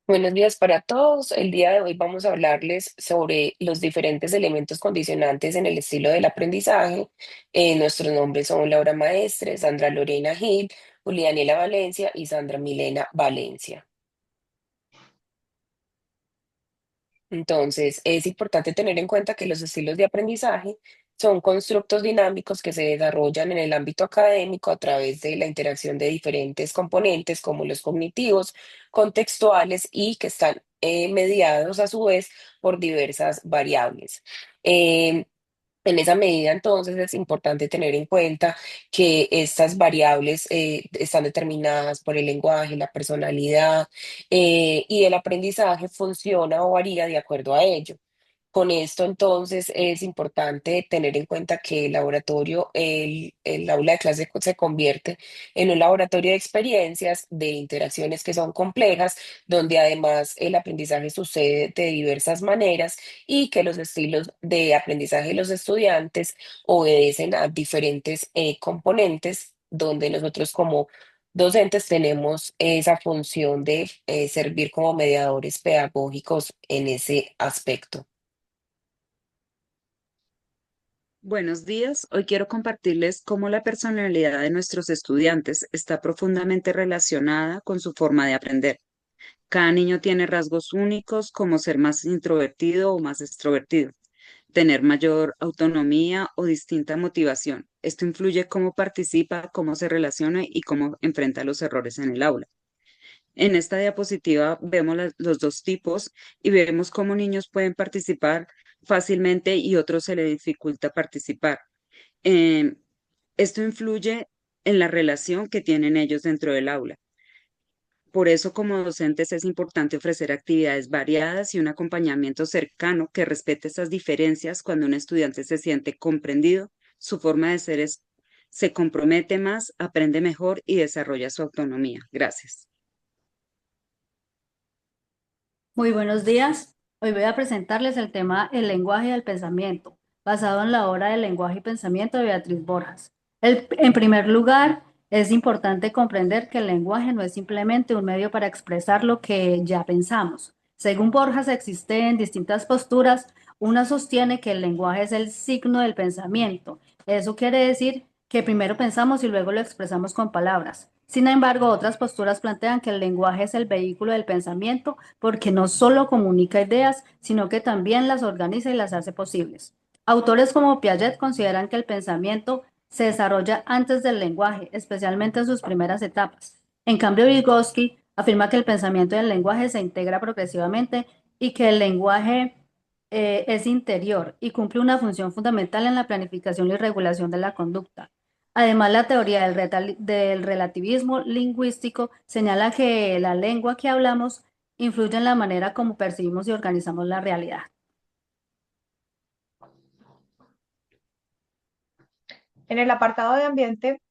Buenos días para todos. El día de hoy vamos a hablarles sobre los diferentes elementos condicionantes en el estilo del aprendizaje. Nuestros nombres son Laura Maestre, Sandra Lorena Gil, Julianela Valencia y Sandra Milena Valencia. Entonces, es importante tener en cuenta que los estilos de aprendizaje son constructos dinámicos que se desarrollan en el ámbito académico a través de la interacción de diferentes componentes como los cognitivos, contextuales y que están mediados a su vez por diversas variables. Em, en esa medida, entonces, es importante tener en cuenta que estas variables están determinadas por el lenguaje, la personalidad, y el aprendizaje funciona o varía de acuerdo a ello. Con esto, entonces, es importante tener en cuenta que el laboratorio, el aula de clase se convierte en un laboratorio de experiencias, de interacciones que son complejas, donde además el aprendizaje sucede de diversas maneras y que los estilos de aprendizaje de los estudiantes obedecen a diferentes componentes, donde nosotros como docentes tenemos esa función de servir como mediadores pedagógicos en ese aspecto. Buenos días. Hoy quiero compartirles cómo la personalidad de nuestros estudiantes está profundamente relacionada con su forma de aprender. Cada niño tiene rasgos únicos como ser más introvertido o más extrovertido, tener mayor autonomía o distinta motivación. Esto influye cómo participa, cómo se relaciona y cómo enfrenta los errores en el aula. En esta diapositiva vemos los dos tipos y vemos cómo niños pueden participar fácilmente y otros se les dificulta participar. Eh, Esto influye en la relación que tienen ellos dentro del aula. Por eso, como docentes, es importante ofrecer actividades variadas y un acompañamiento cercano que respete esas diferencias. Cuando un estudiante se siente comprendido, su forma de ser se compromete más, aprende mejor y desarrolla su autonomía. Gracias. Muy buenos días. Hoy voy a presentarles el tema El lenguaje del pensamiento, basado en la obra del lenguaje y pensamiento de Beatriz Borjas. En primer lugar, es importante comprender que el lenguaje no es simplemente un medio para expresar lo que ya pensamos. Según Borjas, existen distintas posturas. Una sostiene que el lenguaje es el signo del pensamiento. Eso quiere decir que primero pensamos y luego lo expresamos con palabras. Sin embargo, otras posturas plantean que el lenguaje es el vehículo del pensamiento porque no solo comunica ideas, sino que también las organiza y las hace posibles. Autores como Piaget consideran que el pensamiento se desarrolla antes del lenguaje, especialmente en sus primeras etapas. En cambio, Vygotsky afirma que el pensamiento y el lenguaje se integran progresivamente y que el lenguaje es interior y cumple una función fundamental en la planificación y regulación de la conducta. Además, la teoría del relativismo lingüístico señala que la lengua que hablamos influye en la manera como percibimos y organizamos la realidad. En el apartado de ambiente,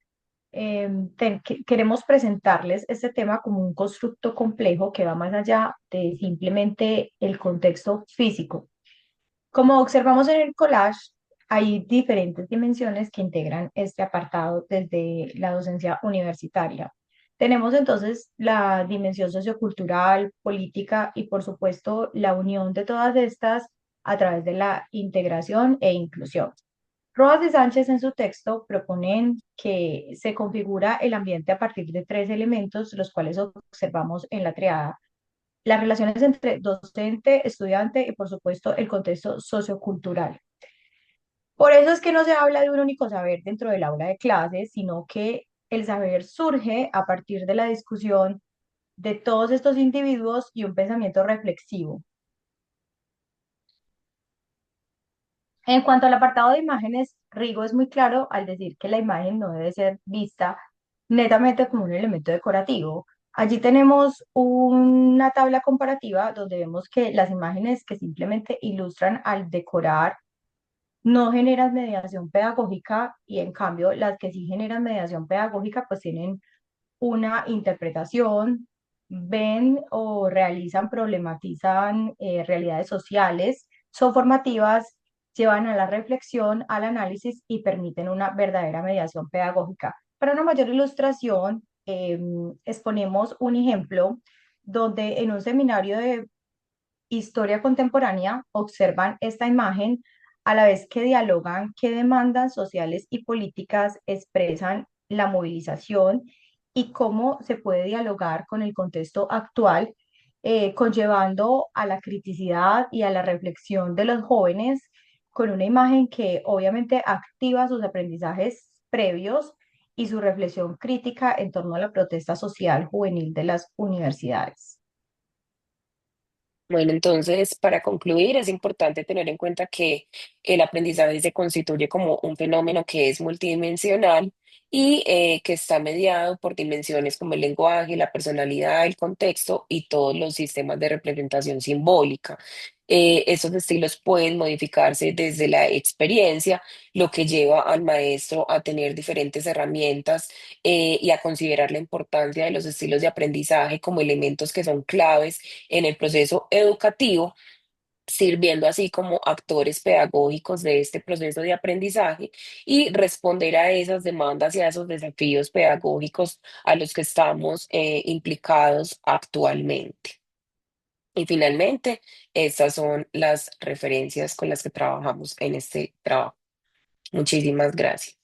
queremos presentarles este tema como un constructo complejo que va más allá de simplemente el contexto físico. Como observamos en el collage, hay diferentes dimensiones que integran este apartado desde la docencia universitaria. Tenemos entonces la dimensión sociocultural, política y por supuesto la unión de todas estas a través de la integración e inclusión. Rojas y Sánchez en su texto proponen que se configura el ambiente a partir de tres elementos, los cuales observamos en la triada: las relaciones entre docente, estudiante y, por supuesto, el contexto sociocultural. Por eso es que no se habla de un único saber dentro del aula de clases, sino que el saber surge a partir de la discusión de todos estos individuos y un pensamiento reflexivo. En cuanto al apartado de imágenes, Rigo es muy claro al decir que la imagen no debe ser vista netamente como un elemento decorativo. Allí tenemos una tabla comparativa donde vemos que las imágenes que simplemente ilustran al decorar no generan mediación pedagógica y en cambio las que sí generan mediación pedagógica pues tienen una interpretación, ven o realizan, problematizan realidades sociales, son formativas, llevan a la reflexión, al análisis y permiten una verdadera mediación pedagógica. Para una mayor ilustración, exponemos un ejemplo donde en un seminario de historia contemporánea observan esta imagen a la vez que dialogan qué demandas sociales y políticas expresan la movilización y cómo se puede dialogar con el contexto actual, conllevando a la criticidad y a la reflexión de los jóvenes con una imagen que obviamente activa sus aprendizajes previos y su reflexión crítica en torno a la protesta social juvenil de las universidades. Bueno, entonces, para concluir, es importante tener en cuenta que el aprendizaje se constituye como un fenómeno que es multidimensional y que está mediado por dimensiones como el lenguaje, la personalidad, el contexto y todos los sistemas de representación simbólica. Esos estilos pueden modificarse desde la experiencia, lo que lleva al maestro a tener diferentes herramientas y a considerar la importancia de los estilos de aprendizaje como elementos que son claves en el proceso educativo, sirviendo así como actores pedagógicos de este proceso de aprendizaje y responder a esas demandas y a esos desafíos pedagógicos a los que estamos implicados actualmente. Y finalmente, estas son las referencias con las que trabajamos en este trabajo. Muchísimas gracias.